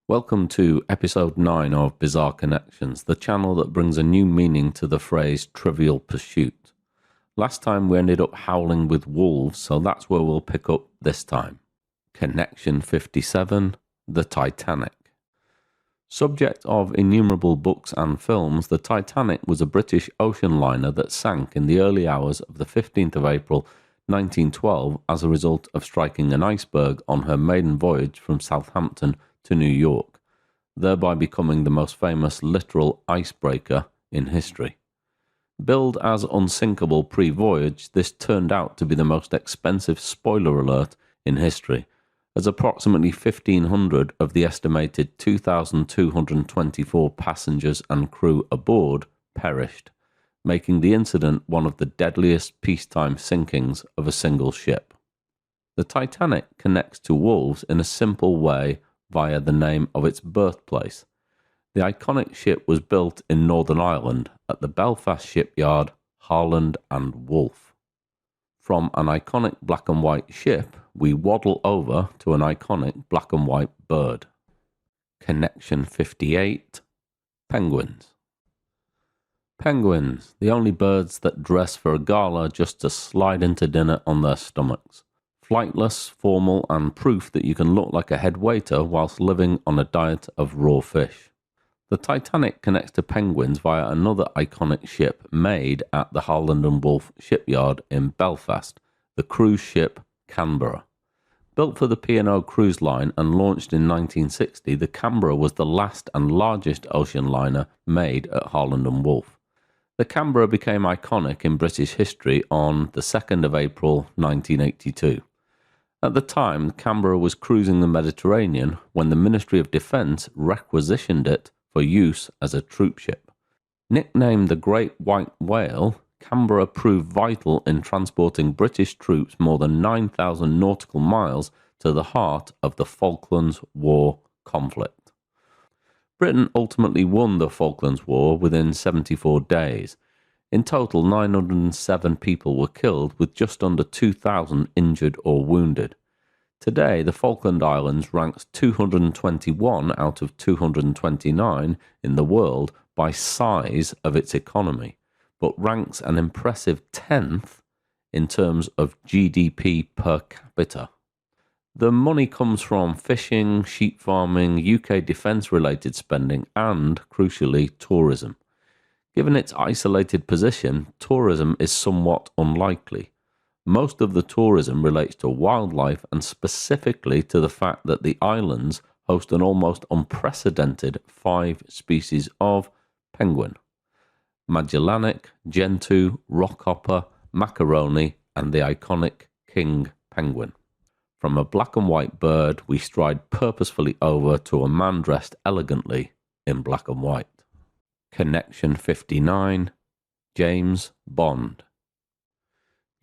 Welcome to episode 9 of Bizarre Connections, the channel that brings a new meaning to the phrase trivial pursuit. Last time we ended up howling with wolves, so that's where we'll pick up this time. Connection 57, The Titanic. Subject of innumerable books and films, the Titanic was a British ocean liner that sank in the early hours of the 15th of April 1912 as a result of striking an iceberg on her maiden voyage from Southampton to New York, thereby becoming the most famous literal icebreaker in history. Billed as unsinkable pre-voyage, this turned out to be the most expensive spoiler alert in history, as approximately 1,500 of the estimated 2,224 passengers and crew aboard perished, making the incident one of the deadliest peacetime sinkings of a single ship. The Titanic connects to wolves in a simple way via the name of its birthplace. The iconic ship was built in Northern Ireland at the Belfast shipyard Harland and Wolff. From an iconic black and white ship, we waddle over to an iconic black and white bird. Connection 58, Penguins. Penguins, the only birds that dress for a gala just to slide into dinner on their stomachs. Flightless, formal, and proof that you can look like a head waiter whilst living on a diet of raw fish. The Titanic connects to penguins via another iconic ship made at the Harland and Wolff shipyard in Belfast, the cruise ship Canberra. Built for the P&O Cruise Line and launched in 1960, the Canberra was the last and largest ocean liner made at Harland and Wolff. The Canberra became iconic in British history on the 2nd of April 1982. At the time, Canberra was cruising the Mediterranean when the Ministry of Defence requisitioned it for use as a troopship. Nicknamed the Great White Whale, Canberra proved vital in transporting British troops more than 9,000 nautical miles to the heart of the Falklands War conflict. Britain ultimately won the Falklands War within 74 days. In total, 907 people were killed, with just under 2,000 injured or wounded. Today, the Falkland Islands ranks 221 out of 229 in the world by size of its economy, but ranks an impressive 10th in terms of GDP per capita. The money comes from fishing, sheep farming, UK defence-related spending, and, crucially, tourism. Given its isolated position, tourism is somewhat unlikely. Most of the tourism relates to wildlife and specifically to the fact that the islands host an almost unprecedented 5 species of penguin: Magellanic, Gentoo, Rockhopper, Macaroni, and the iconic king penguin. From a black and white bird, we stride purposefully over to a man dressed elegantly in black and white. Connection 59, James Bond.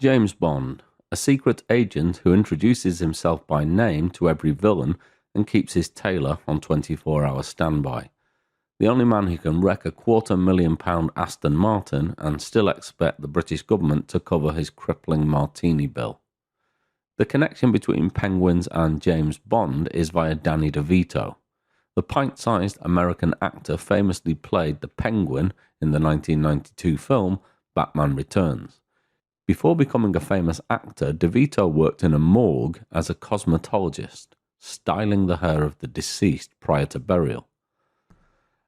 James Bond, a secret agent who introduces himself by name to every villain and keeps his tailor on 24-hour standby. The only man who can wreck a £250,000 Aston Martin and still expect the British government to cover his crippling martini bill. The connection between penguins and James Bond is via Danny DeVito. The pint-sized American actor famously played the Penguin in the 1992 film Batman Returns. Before becoming a famous actor, DeVito worked in a morgue as a cosmetologist, styling the hair of the deceased prior to burial.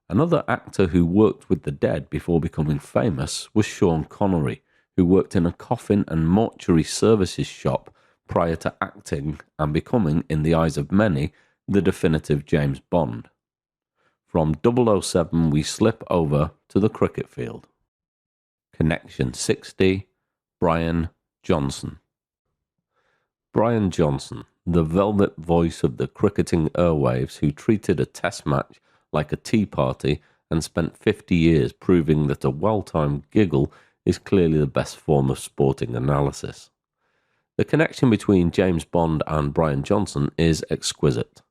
Another actor who worked with the dead before becoming famous was Sean Connery, who worked in a coffin and mortuary services shop prior to acting and becoming, in the eyes of many, the definitive James Bond. From 007 we slip over to the cricket field. Connection 60, Brian Johnson. Brian Johnson, the velvet voice of the cricketing airwaves who treated a test match like a tea party and spent 50 years proving that a well-timed giggle is clearly the best form of sporting analysis. The connection between James Bond and Brian Johnson is exquisite.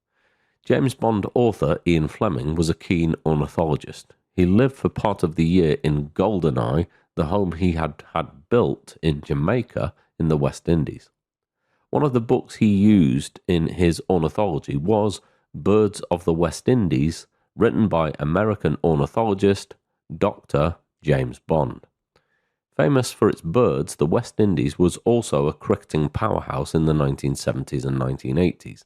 James Bond author Ian Fleming was a keen ornithologist. He lived for part of the year in Goldeneye, the home he had built in Jamaica in the West Indies. One of the books he used in his ornithology was Birds of the West Indies, written by American ornithologist Dr. James Bond. Famous for its birds, the West Indies was also a cricketing powerhouse in the 1970s and 1980s.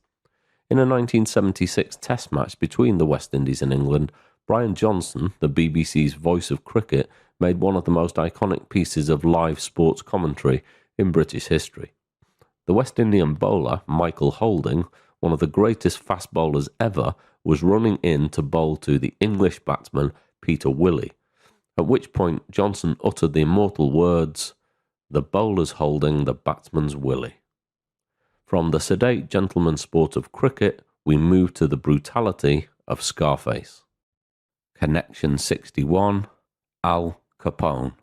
In a 1976 Test match between the West Indies and England, Brian Johnson, the BBC's voice of cricket, made one of the most iconic pieces of live sports commentary in British history. The West Indian bowler, Michael Holding, one of the greatest fast bowlers ever, was running in to bowl to the English batsman Peter Willey, at which point Johnson uttered the immortal words, "The bowler's Holding, the batsman's Willey." From the sedate gentleman's sport of cricket, we move to the brutality of Scarface. Connection 61, Al Capone.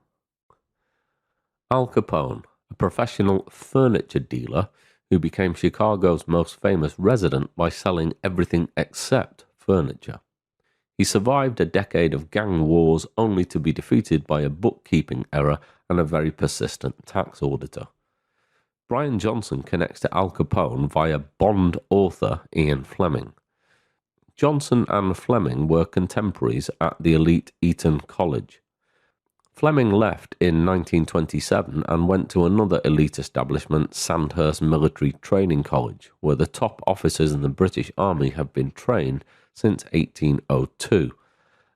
Al Capone, a professional furniture dealer who became Chicago's most famous resident by selling everything except furniture. He survived a decade of gang wars only to be defeated by a bookkeeping error and a very persistent tax auditor. Brian Johnson connects to Al Capone via Bond author Ian Fleming. Johnson and Fleming were contemporaries at the elite Eton College. Fleming left in 1927 and went to another elite establishment, Sandhurst Military Training College, where the top officers in the British Army have been trained since 1802.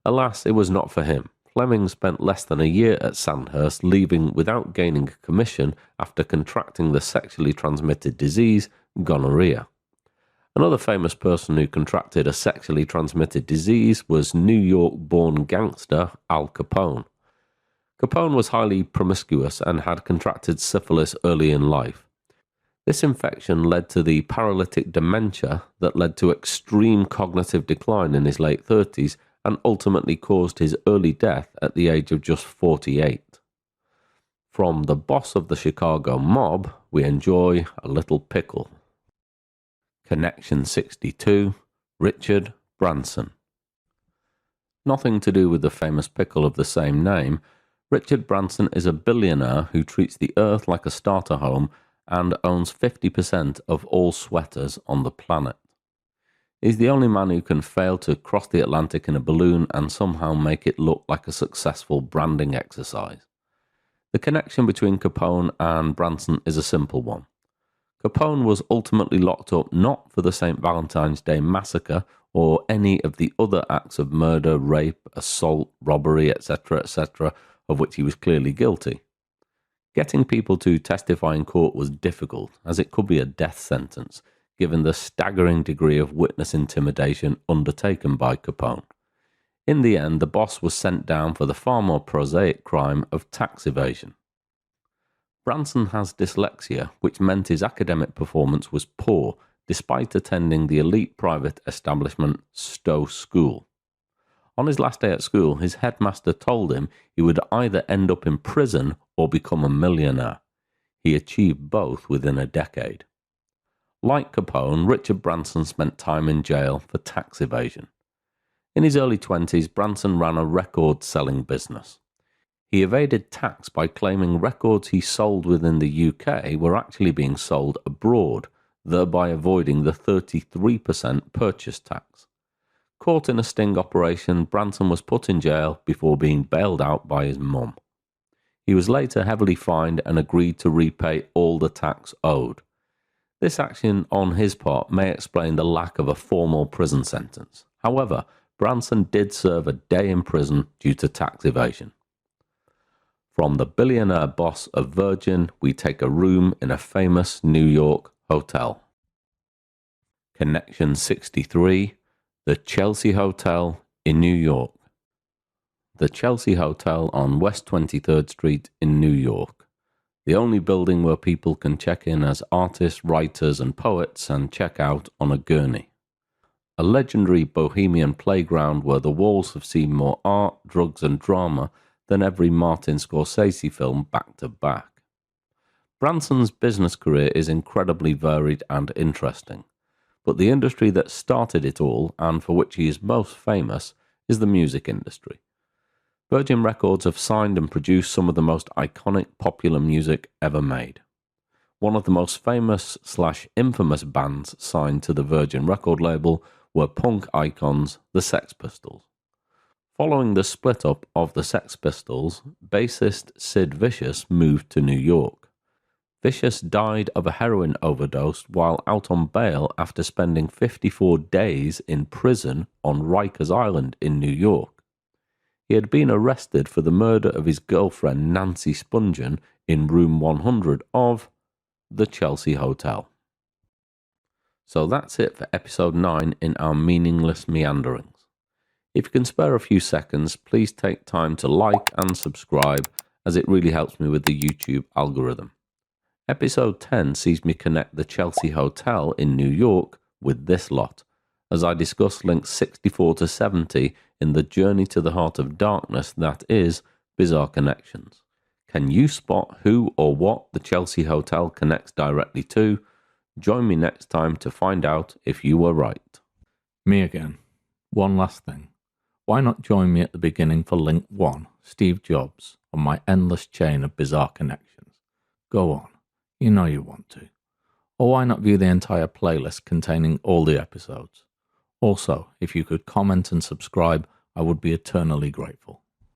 Alas, it was not for him. Fleming spent less than a year at Sandhurst, leaving without gaining a commission after contracting the sexually transmitted disease, gonorrhea. Another famous person who contracted a sexually transmitted disease was New York-born gangster Al Capone. Capone was highly promiscuous and had contracted syphilis early in life. This infection led to the paralytic dementia that led to extreme cognitive decline in his late 30s and ultimately caused his early death at the age of just 48. From the boss of the Chicago mob, we enjoy a little pickle. Connection 62, Richard Branson. Nothing to do with the famous pickle of the same name, Richard Branson is a billionaire who treats the earth like a starter home and owns 50% of all sweaters on the planet. He's the only man who can fail to cross the Atlantic in a balloon and somehow make it look like a successful branding exercise. The connection between Capone and Branson is a simple one. Capone was ultimately locked up not for the St. Valentine's Day massacre or any of the other acts of murder, rape, assault, robbery, etc., of which he was clearly guilty. Getting people to testify in court was difficult, as it could be a death sentence, given the staggering degree of witness intimidation undertaken by Capone. In the end, the boss was sent down for the far more prosaic crime of tax evasion. Branson has dyslexia, which meant his academic performance was poor, despite attending the elite private establishment Stowe School. On his last day at school, his headmaster told him he would either end up in prison or become a millionaire. He achieved both within a decade. Like Capone, Richard Branson spent time in jail for tax evasion. In his early 20s, Branson ran a record-selling business. He evaded tax by claiming records he sold within the UK were actually being sold abroad, thereby avoiding the 33% purchase tax. Caught in a sting operation, Branson was put in jail before being bailed out by his mum. He was later heavily fined and agreed to repay all the tax owed. This action on his part may explain the lack of a formal prison sentence. However, Branson did serve a day in prison due to tax evasion. From the billionaire boss of Virgin, we take a room in a famous New York hotel. Connection 63, the Chelsea Hotel in New York. The Chelsea Hotel on West 23rd Street in New York. The only building where people can check in as artists, writers, and poets and check out on a gurney. A legendary bohemian playground where the walls have seen more art, drugs, and drama than every Martin Scorsese film back to back. Branson's business career is incredibly varied and interesting, but the industry that started it all, and for which he is most famous, is the music industry. Virgin Records have signed and produced some of the most iconic popular music ever made. One of the most famous/infamous bands signed to the Virgin record label were punk icons, the Sex Pistols. Following the split up of the Sex Pistols, bassist Sid Vicious moved to New York. Vicious died of a heroin overdose while out on bail after spending 54 days in prison on Rikers Island in New York. He had been arrested for the murder of his girlfriend Nancy Spungen in room 100 of the Chelsea Hotel. So that's it for episode 9 in our meaningless meanderings. If you can spare a few seconds, please take time to like and subscribe, as it really helps me with the YouTube algorithm. Episode 10 sees me connect the Chelsea Hotel in New York with this lot, as I discuss links 64 to 70 in the journey to the heart of darkness that is Bizarre Connections. Can you spot who or what the Chelsea Hotel connects directly to? Join me next time to find out if you were right. Me again. One last thing. Why not join me at the beginning for link 1, Steve Jobs, on my endless chain of bizarre connections? Go on. You know you want to. Or why not view the entire playlist containing all the episodes? Also, if you could comment and subscribe, I would be eternally grateful.